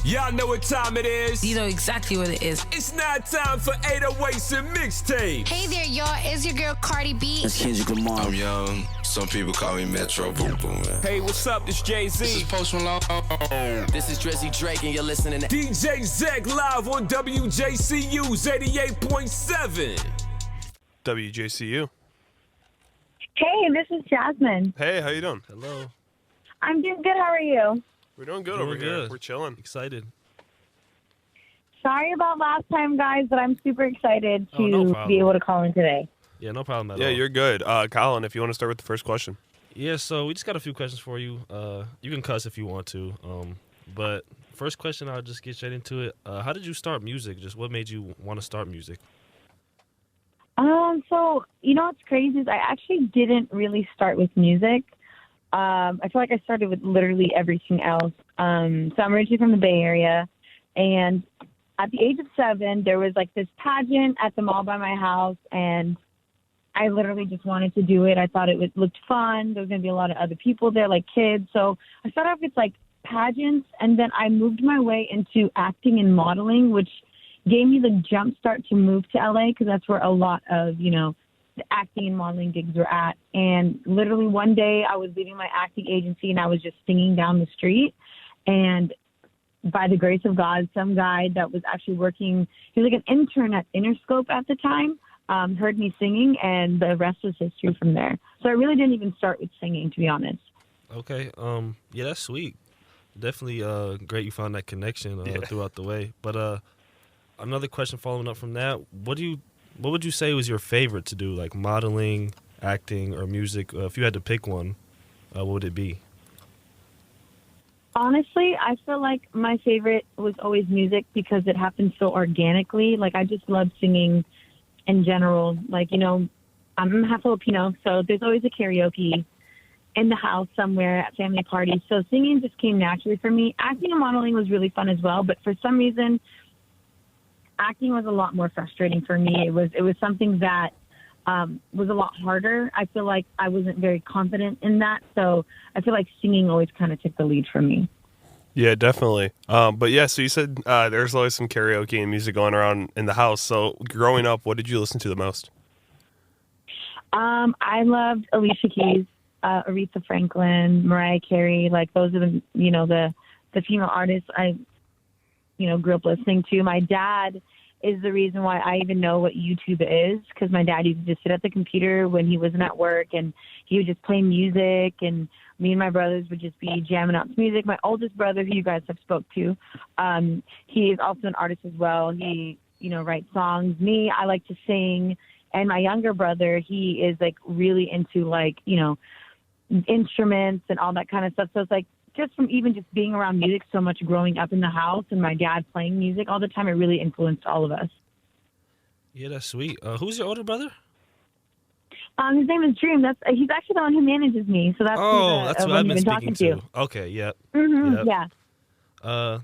Y'all know what time it is. You know exactly what it is. It's now time for 808s and Mixtapes. Hey there, y'all. It's your girl Cardi B. It's Kendrick Lamar. I'm young. Some people call me Metro Boo. Hey, what's up? This Jay-Z. This is Post Malone. This is Drizzy Drake, and you're listening to DJ Zach live on WJCU's 88.7. WJCU. Hey, this is Jasmine. Hey, how you doing? Hello. I'm doing good. How are you? We're doing good over here. We're chilling. Excited. Sorry about last time, guys, but I'm super excited to be able to call in today. Yeah, no problem at all. Yeah, you're good. Collin, if you want to start with the first question. Yeah, so we just got a few questions for you. You can cuss if you want to. But first question, I'll just get straight into it. How did you start music? Just what made you want to start music? So, you know what's crazy is I actually didn't really start with music. I feel like I started with literally everything else. So I'm originally from the Bay Area, and at the age of 7, there was like this pageant at the mall by my house, and I literally just wanted to do it. I thought it looked fun. There was going to be a lot of other people there, like kids. So I started off with like pageants, and then I moved my way into acting and modeling, which gave me the jump start to move to LA because that's where a lot of, the acting and modeling gigs were at. And literally one day I was leaving my acting agency and I was just singing down the street. And by the grace of God, some guy that was actually working, he was like an intern at Interscope at the time, heard me singing, and the rest was history from there. So I really didn't even start with singing, to be honest. Okay. Yeah, that's sweet. Definitely great you found that connection throughout the way. But another question following up from that, what would you say was your favorite to do, like modeling, acting, or music? If you had to pick one, what would it be? Honestly, I feel like my favorite was always music because it happened so organically. Like, I just love singing in general. Like, I'm half Filipino, so there's always a karaoke in the house somewhere at family parties. So singing just came naturally for me. Acting and modeling was really fun as well, but for some reason, acting was a lot more frustrating for me. It was something that was a lot harder. I feel like I wasn't very confident in that, so I feel like singing always kind of took the lead for me. Yeah, definitely. But yeah, so you said there's always some karaoke and music going around in the house. So growing up, what did you listen to the most? I loved Alicia Keys, Aretha Franklin, Mariah Carey. Like, those are the female artists I grew up listening to. My dad is the reason why I even know what YouTube is, because my dad used to just sit at the computer when he wasn't at work, and he would just play music, and me and my brothers would just be jamming out to music. My oldest brother, who you guys have spoke to, he is also an artist as well. He, writes songs. Me, I like to sing. And my younger brother, he is like really into instruments and all that kind of stuff. So it's like, just from even just being around music so much growing up in the house and my dad playing music all the time, it really influenced all of us. Yeah, that's sweet. Who's your older brother? His name is Dream. He's actually the one who manages me. So that's that's who I've been speaking to. Okay, yep. Mm-hmm, yep. Yeah.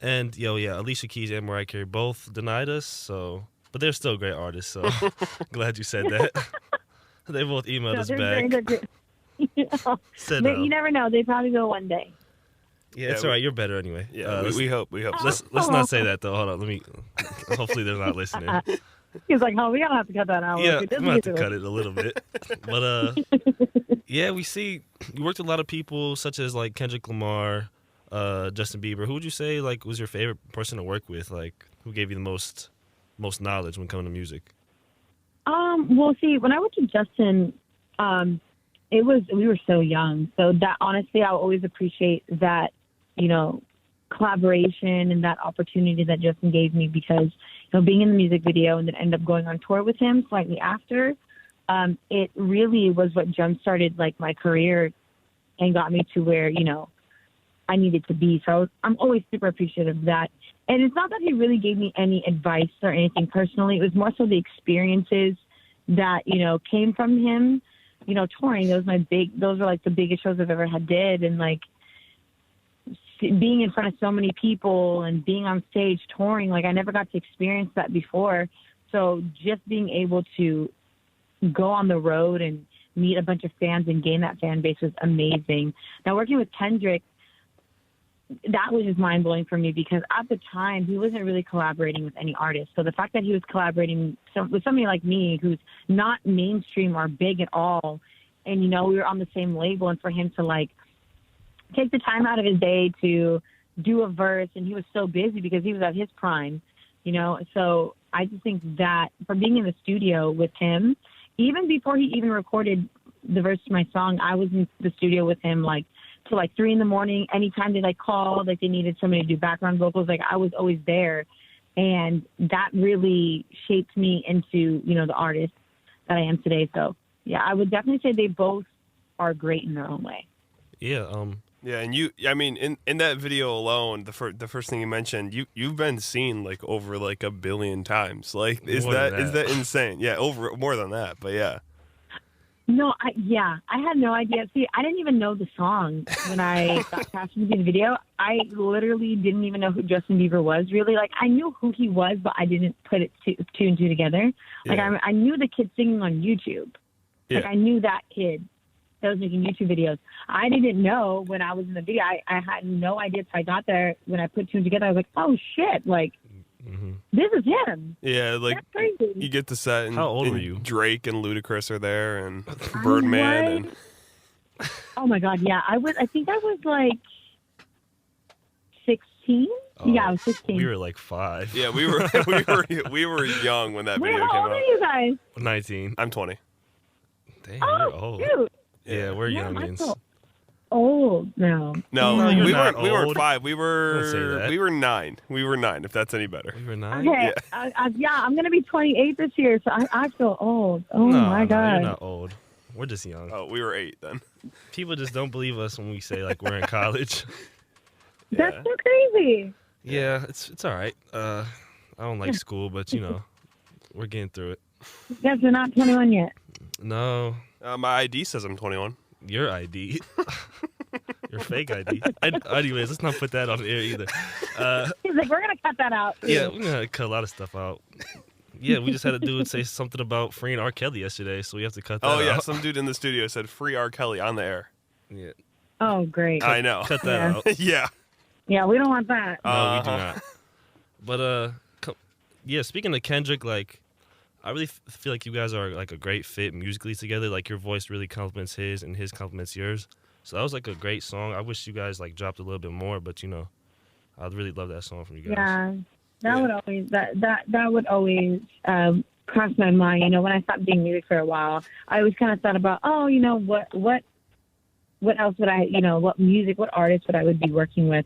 And Alicia Keys and Mariah Carey both denied us, but they're still great artists. So glad you said that. They both emailed us back. You never know. They probably will one day. Yeah, it's all right. You're better anyway. Yeah, we hope. Let's not say that though. Hold on. Hopefully they're not listening. He's like, we don't have to cut that out. Yeah, I'm gonna have to cut it a little bit. But yeah, we see you worked with a lot of people such as like Kendrick Lamar, Justin Bieber. Who would you say was your favorite person to work with? Like, who gave you the most knowledge when coming to music? Well, see, when I went to Justin, we were so young. So that, honestly, I always appreciate that, collaboration and that opportunity that Justin gave me, because, being in the music video and then end up going on tour with him slightly after, it really was what jump-started like my career and got me to where, I needed to be. So I'm always super appreciative of that. And it's not that he really gave me any advice or anything personally. It was more so the experiences that, came from him. Touring, those were like the biggest shows I've ever did. And like being in front of so many people and being on stage touring, like I never got to experience that before. So just being able to go on the road and meet a bunch of fans and gain that fan base was amazing. Now working with Kendrick, that was just mind blowing for me because at the time he wasn't really collaborating with any artist. So the fact that he was collaborating with somebody like me who's not mainstream or big at all, and we were on the same label, and for him to like take the time out of his day to do a verse, and he was so busy because he was at his prime, So I just think that from being in the studio with him, even before he even recorded the verse to my song, I was in the studio with him till 3 a.m. Anytime they called, they needed somebody to do background vocals, I was always there. And that really shaped me into, the artist that I am today. So yeah, I would definitely say they both are great in their own way. Yeah. Yeah, and in that video alone, the first thing you mentioned, you've been seen over 1 billion times. Is that insane? Yeah, over more than that, but yeah. No, I had no idea. See, I didn't even know the song when I got cast to do the video. I literally didn't even know who Justin Bieber was, really. I knew who he was, but I didn't put it two and two together. Yeah. I knew the kid singing on YouTube. Yeah. I knew that kid that was making YouTube videos. I didn't know when I was in the video. I had no idea until I got there. When I put two together, I was like, oh, shit, this is him. Yeah, That's crazy. You get the set, and how old were you? Drake and Ludacris are there, and Birdman. Oh my God, yeah. I think I was 16. Oh, Yeah, I was 16. We were 5. Yeah, we were young when that Wait, video how came old are out. you guys? 19. I'm 20. Damn, Oh, you're old. shoot. Yeah, we're Yeah, youngins. I'm so old now. No, you're we not weren't. We weren't old. 5. We Don't say were. that. We were 9. We were 9. If that's any better. We were 9? Okay, I'm gonna be 28 this year, so I feel old. Oh No, my God. you're not old. We're just young. Oh, we were 8 then. People just don't believe us when we say we're in college. That's so crazy. Yeah, it's all right. I don't like school, but we're getting through it. You guys are not 21 yet. No, My ID says I'm 21. your ID. Your fake ID. Anyways, let's not put that on the air either. He's like, we're gonna cut that out. Yeah, we're gonna cut a lot of stuff out. Yeah, we just had a dude say something about freeing R. Kelly yesterday, so we have to cut that out. Oh yeah, some dude in the studio said free R. Kelly on the air. Yeah, Oh, great. I know. cut that Yeah. out. Yeah. Yeah, we don't want that. No, we do not. But yeah. Speaking of Kendrick, I really feel like you guys are a great fit musically together. Your voice really complements his, and his complements yours. So that was a great song. I wish you guys dropped a little bit more, but I'd really love that song from you guys. Yeah, that would always cross my mind. When I stopped doing music for a while, I always kind of thought about, what else would I, what artist would I be working with.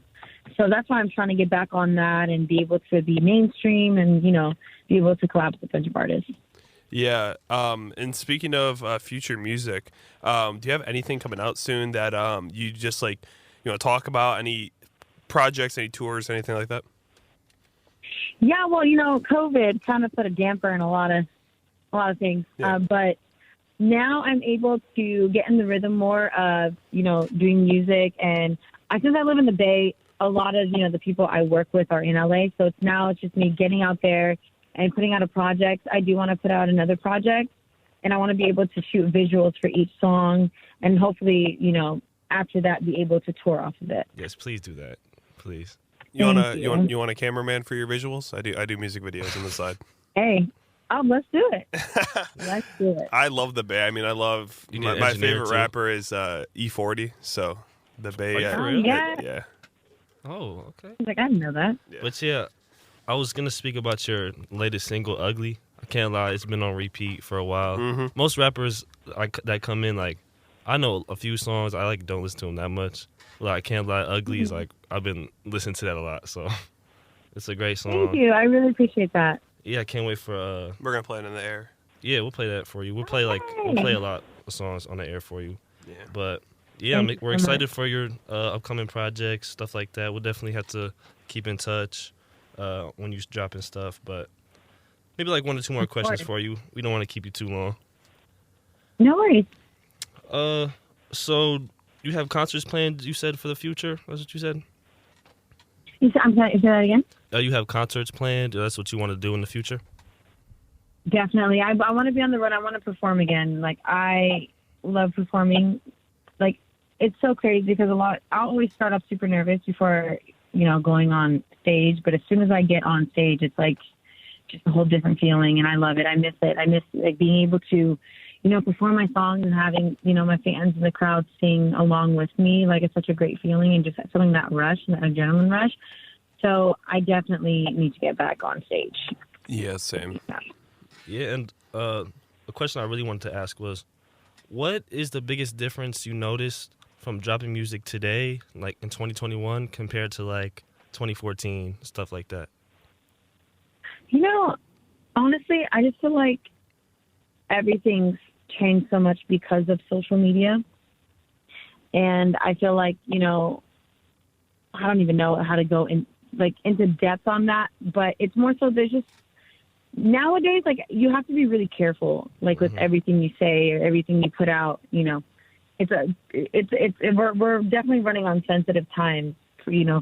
So that's why I'm trying to get back on that and be able to be mainstream and, be able to collab with a bunch of artists. Yeah. And speaking of future music, do you have anything coming out soon that you just talk about? Any projects, any tours, anything like that? Yeah, well, COVID kind of put a damper in a lot of things. Yeah. But now I'm able to get in the rhythm more of, doing music. And since I live in the Bay, a lot of, the people I work with are in LA. So it's just me getting out there and putting out a project. I do want to put out another project, and I want to be able to shoot visuals for each song, and hopefully, after that, be able to tour off of it. Yes, please do that. Please. You want a cameraman for your visuals? I do music videos on the side. Hey, let's do it. Let's do it. I love the Bay. I mean, I love You need an my engineer, favorite too. rapper is E40. So the Bay. Oh, for real? Yeah. Oh, okay. I was like, I didn't know that. Yeah. But yeah, I was gonna speak about your latest single, "Ugly." I can't lie, it's been on repeat for a while. Mm-hmm. Most rappers that come in, I know a few songs. I don't listen to them that much. But I can't lie, "Ugly" is I've been listening to that a lot. So it's a great song. Thank you. I really appreciate that. Yeah, I can't wait for. We're gonna play it in the air. Yeah, we'll play that for you. We'll play a lot of songs on the air for you. Yeah. But yeah, Thank you we're so excited much. for your upcoming projects, stuff like that. We'll definitely have to keep in touch when you're dropping stuff. But maybe 1 or 2 more questions for you. We don't want to keep you too long. No worries. So you have concerts planned, you said, for the future? That's what you said? I'm sorry, say that again? You have concerts planned? That's what you want to do in the future? Definitely. I want to be on the road. I want to perform again. I love performing. it's so crazy because I'll always start off super nervous before, going on stage. But as soon as I get on stage, it's like just a whole different feeling, and I love it. I miss it. I miss like being able to, perform my songs and having, my fans in the crowd sing along with me. Like, it's such a great feeling, and just feeling that rush, that adrenaline rush. So I definitely need to get back on stage. Yeah, same. Yeah, and a question I really wanted to ask was, what is the biggest difference you noticed from dropping music today, like in 2021, compared to like 2014, stuff like that? Honestly, I just feel like everything's changed so much because of social media. And I feel like, I don't even know how to go into depth on that, but it's more so there's just nowadays, like, you have to be really careful, like, with everything you say or everything you put out. We're definitely running on sensitive times,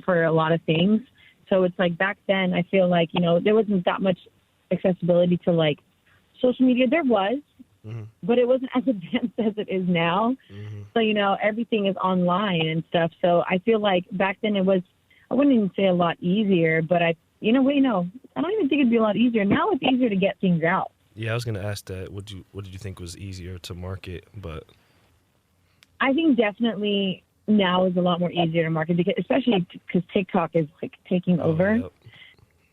for a lot of things. So it's like back then, I feel like, there wasn't that much accessibility to like social media. There was, but it wasn't as advanced as it is now. So, everything is online and stuff. So I feel like back then it was, I wouldn't even say a lot easier, but I don't even think it'd be a lot easier. Now it's easier to get things out. Yeah, I was gonna ask that. What did you think was easier to market? But I think definitely now is a lot more easier to market, because especially because TikTok is like taking over. Yep.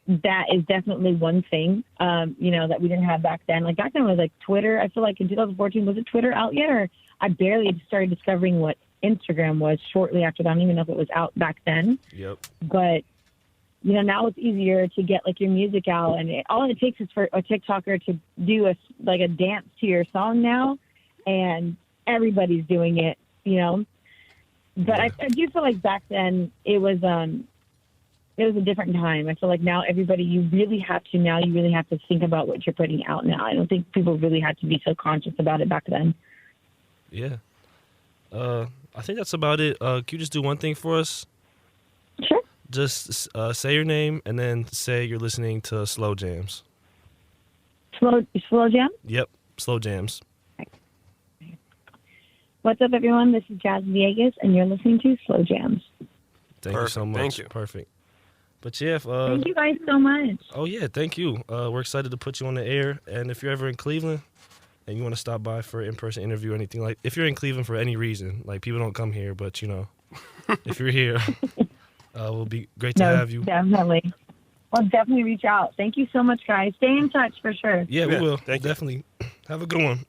That is definitely one thing, that we didn't have back then. Like, back then was like Twitter. I feel like in 2014, was it Twitter out yet? Or I barely started discovering what Instagram was shortly after that. I don't even know if it was out back then. Yep. But, now it's easier to get like your music out, and all it takes is for a TikToker to do a dance to your song now, and everybody's doing it, But I do feel like back then it was a different time. I feel like now you really have to think about what you're putting out now. I don't think people really had to be so conscious about it back then. Yeah. I think that's about it. Can you just do one thing for us? Sure. Just say your name and then say you're listening to Slow Jams. Slow Jam? Yep, Slow Jams. What's up, everyone? This is Jazz Vegas, and you're listening to Slow Jams. Thank you so much. Thank you. Perfect. But yeah, thank you guys so much. Oh yeah, thank you. We're excited to put you on the air, and if you're ever in Cleveland and you want to stop by for an in-person interview or anything, like if you're in Cleveland for any reason, like people don't come here, but if you're here, it'll be great to have you. Definitely. Well, definitely reach out. Thank you so much, guys. Stay in touch for sure. Yeah, we will. Thank you. Definitely. Have a good one.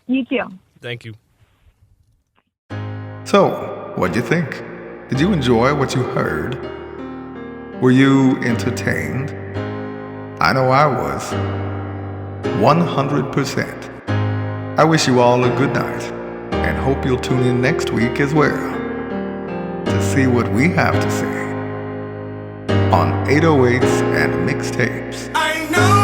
You too. Thank you. So, what'd you think? Did you enjoy what you heard? Were you entertained? I know I was. 100%. I wish you all a good night, and hope you'll tune in next week as well to see what we have to say on 808s and Mixtapes. I know